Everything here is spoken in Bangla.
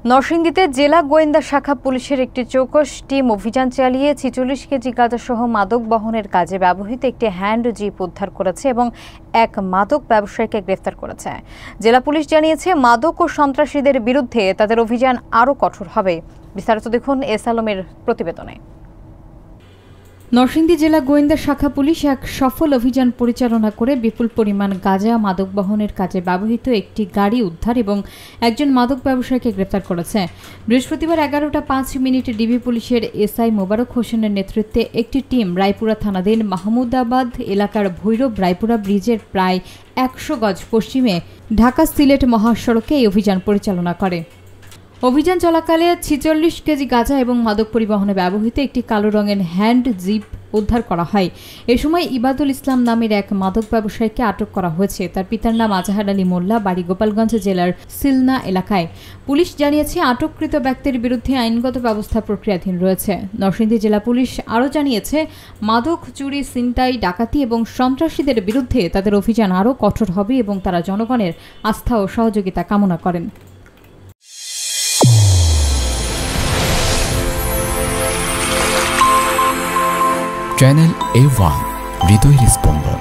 নরসিংদীতে জেলা গোয়েন্দা শাখা পুলিশের একটি চৌকস টিম অভিযান চালিয়ে ৪৬ কেজি গাঁজাসহ মাদক বহনের কাজে ব্যবহৃত একটি হ্যান্ড জিপ উদ্ধার করেছে এবং এক মাদক ব্যবসায়ীকে গ্রেফতার করেছে। জেলা পুলিশ জানিয়েছে, মাদক ও সন্ত্রাসীদের বিরুদ্ধে তাদের অভিযান আরও কঠোর হবে। বিস্তারিত দেখুন এস আলমের প্রতিবেদনে। নরসিংদী জেলা গোয়েন্দা শাখা পুলিশ এক সফল অভিযান পরিচালনা করে বিপুল পরিমাণ গাঁজা মাদক বহনের কাজে ব্যবহৃত একটি গাড়ি উদ্ধার এবং একজন মাদক ব্যবসায়ীকে গ্রেফতার করেছে। বৃহস্পতিবার 11:05 ডিবি পুলিশের এসআই মোবারক হোসেনের নেতৃত্বে একটি টিম রায়পুরা থানাধীন মাহমুদাবাদ এলাকার ভৈরব রায়পুরা ব্রিজের প্রায় 100 গজ পশ্চিমে ঢাকা সিলেট মহাসড়কে এই অভিযান পরিচালনা করে। অভিযান চলাকালে 46 কেজি গাঁজা এবং মাদক পরিবহনে ব্যবহৃত একটি কালো রঙের হ্যান্ড জিপ উদ্ধার করা হয়। এ সময় ইবাদুল ইসলাম নামের এক মাদক ব্যবসায়ীকে আটক করা হয়েছে। তার পিতার নাম আজাহার আলী মোল্লা, বাড়ি গোপালগঞ্জ জেলার সিলনা এলাকায়। পুলিশ জানিয়েছে, আটককৃত ব্যক্তির বিরুদ্ধে আইনগত ব্যবস্থা প্রক্রিয়াধীন রয়েছে। নরসিংদী জেলা পুলিশ আরও জানিয়েছে, মাদক চুরি, ছিনতাই, ডাকাতি এবং সন্ত্রাসীদের বিরুদ্ধে তাদের অভিযান আরও কঠোর হবে এবং তারা জনগণের আস্থা ও সহযোগিতা কামনা করেন। চ্যানেল A1 হৃদয়ের স্পন্দন।